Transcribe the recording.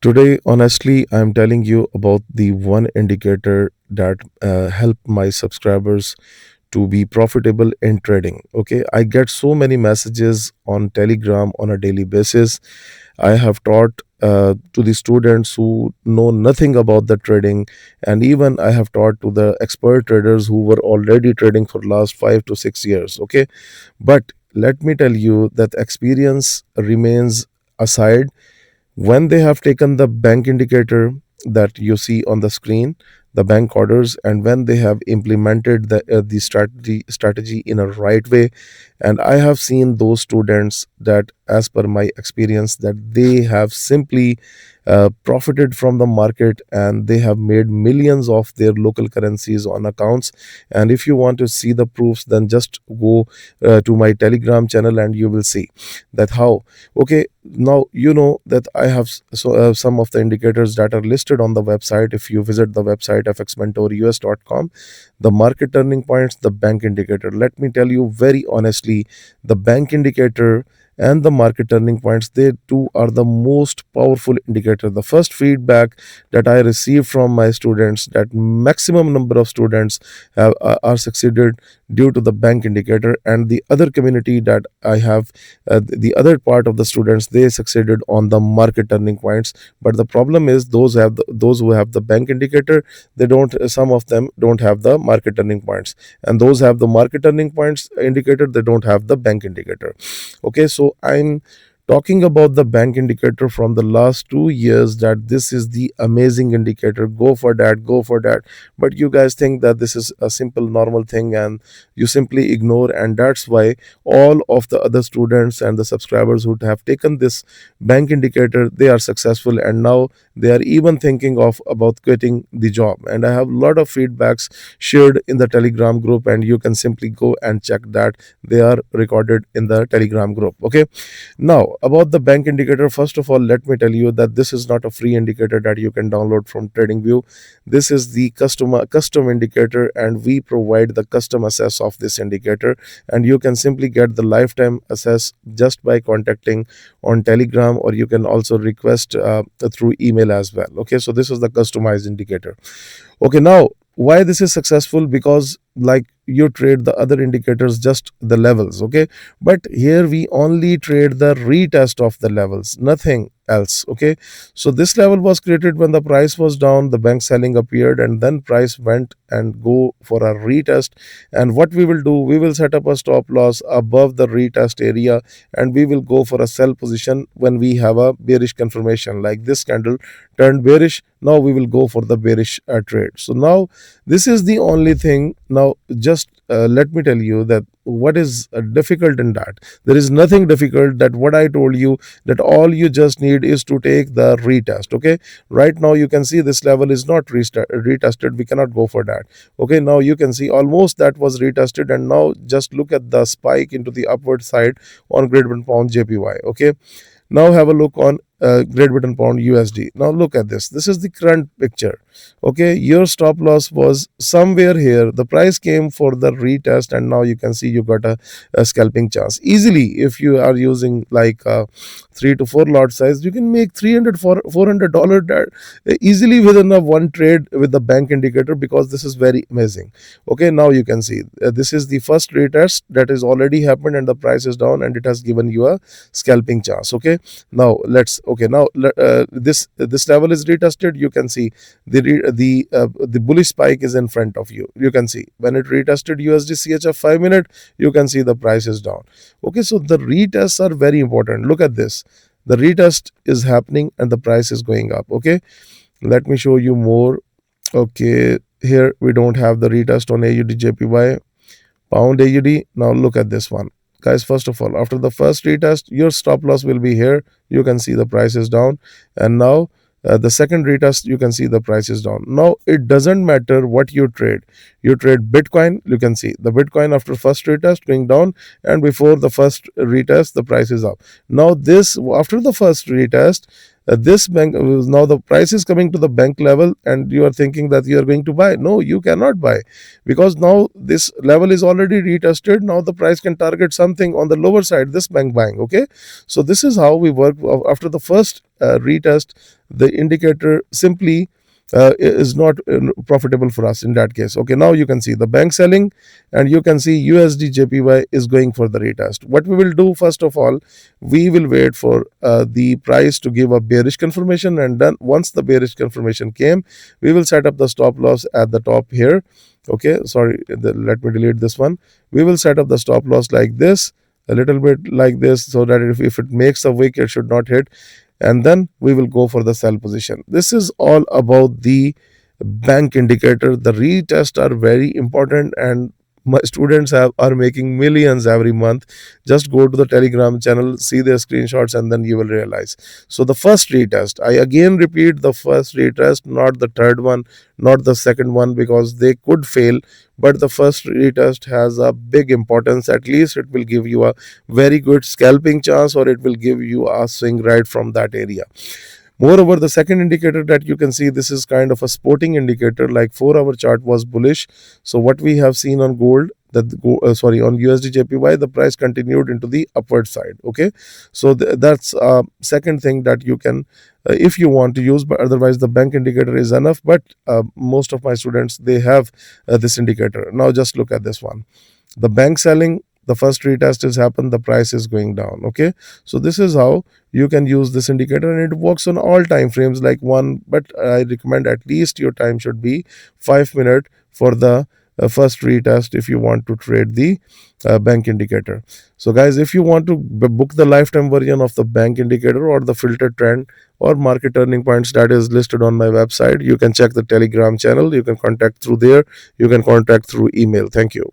Today, honestly, I'm telling you about the one indicator that helped my subscribers to be profitable in trading. Okay, I get so many messages on Telegram on a daily basis. I have taught to the students who know nothing about the trading, and even I have taught to the expert traders who were already trading for last 5 to 6 years. Okay, but let me tell you that experience remains aside when they have taken the bank indicator that you see on the screen, the bank orders, and when they have implemented the strategy in a right way. And I have seen those students that, as per my experience, that they have simply profited from the market, and they have made millions of their local currencies on accounts. And if you want to see the proofs, then just go to my Telegram channel and you will see that how. Okay, now you know that I have some of the indicators that are listed on the website. If you visit the website fxmentorus.com, the market turning points, the bank indicator, let me tell you very honestly, the bank indicator and the market turning points, they two are the most powerful indicator. The first feedback that I received from my students, that maximum number of students are succeeded due to the bank indicator. And the other community that I have, the other part of the students, they succeeded on the market turning points. But the problem is those who have the bank indicator, they don't, some of them don't have the market turning points, and those have the market turning points indicator, they don't have the bank indicator. Okay, so I'm talking about the bank indicator from the last 2 years, that this is the amazing indicator, go for that, go for that. But you guys think that this is a simple normal thing, and you simply ignore. And that's why all of the other students and the subscribers who have taken this bank indicator, they are successful, and now they are even thinking of about quitting the job. And I have a lot of feedbacks shared in the Telegram group, and you can simply go and check that, they are recorded in the Telegram group. Okay, now about the bank indicator, first of all, let me tell you that this is not a free indicator that you can download from TradingView. This is the custom indicator, and we provide the custom access of this indicator. And you can simply get the lifetime access just by contacting on Telegram, or you can also request through email as well. Okay, so this is the customized indicator. Okay, now why this is successful? Because like you trade the other indicators, just the levels. Okay, but here we only trade the retest of the levels, nothing else. Okay, so this level was created when the price was down, the bank selling appeared, and then price went and go for a retest. And what we will do, we will set up a stop loss above the retest area, and we will go for a sell position when we have a bearish confirmation, like this candle turned bearish. Now we will go for the bearish trade. So now this is the only thing. Now just let me tell you that what is difficult in that. There is nothing difficult, that what I told you, that all you just need is to take the retest. Okay, right now you can see this level is not retested, we cannot go for that. Okay, now you can see almost that was retested, and now just look at the spike into the upward side on Great Britain pound JPY. Okay, now have a look on Great Britain pound USD. Now look at this. This is the current picture. Okay, your stop loss was somewhere here. The price came for the retest, and now you can see you got a scalping chance easily. If you are using like 3 to 4 lot size, you can make $300 that easily within a one trade with the bank indicator, because this is very amazing. Okay, now you can see this is the first retest that is already happened, and the price is down, and it has given you a scalping chance. Okay, now let's, okay, now this level is retested. You can see the bullish spike is in front of you. You can see when it retested USD CHF 5 minute, you can see the price is down. Okay, so the retests are very important. Look at this, the retest is happening and the price is going up. Okay, let me show you more. Okay, here we don't have the retest on AUD JPY pound AUD. Now look at this one, guys. First of all, after the first retest, your stop loss will be here. You can see the price is down, and now the second retest, you can see the price is down. Now it doesn't matter what you trade. You trade Bitcoin, you can see the Bitcoin after first retest going down, and before the first retest the price is up. Now this, after the first retest, this bank, now the price is coming to the bank level, and you are thinking that you are going to buy. No, you cannot buy, because now this level is already retested. Now the price can target something on the lower side, this bank buying. Okay, so this is how we work. After the first retest, the indicator simply is not profitable for us in that case. Okay, now you can see the bank selling, and you can see USD JPY is going for the retest. What we will do, first of all, we will wait for the price to give a bearish confirmation, and then once the bearish confirmation came, we will set up the stop loss at the top here. Okay, sorry, let me delete this one. We will set up the stop loss like this, a little bit like this, so that if it makes a wick, it should not hit, and then we will go for the sell position. This is all about the bank indicator. The retests are very important, and my students are making millions every month. Just go to the Telegram channel, see their screenshots, and then you will realize. So the first retest, I again repeat, the first retest, not the third one, not the second one, because they could fail, but the first retest has a big importance. At least it will give you a very good scalping chance, or it will give you a swing right from that area. Moreover, the second indicator that you can see, this is kind of a sporting indicator. Like 4 hour chart was bullish. So what we have seen on gold, that on USD JPY, the price continued into the upward side. Okay, so that's second thing that you can, if you want to use, but otherwise the bank indicator is enough. But most of my students, they have this indicator. Now just look at this one, the bank selling. The first retest has happened, the price is going down. Okay, so this is how you can use this indicator, and it works on all time frames like one, but I recommend at least your time should be 5 minutes for the first retest if you want to trade the bank indicator. So guys, if you want to book the lifetime version of the bank indicator or the filtered trend or market turning points that is listed on my website, you can check the Telegram channel, you can contact through there, you can contact through email. Thank you.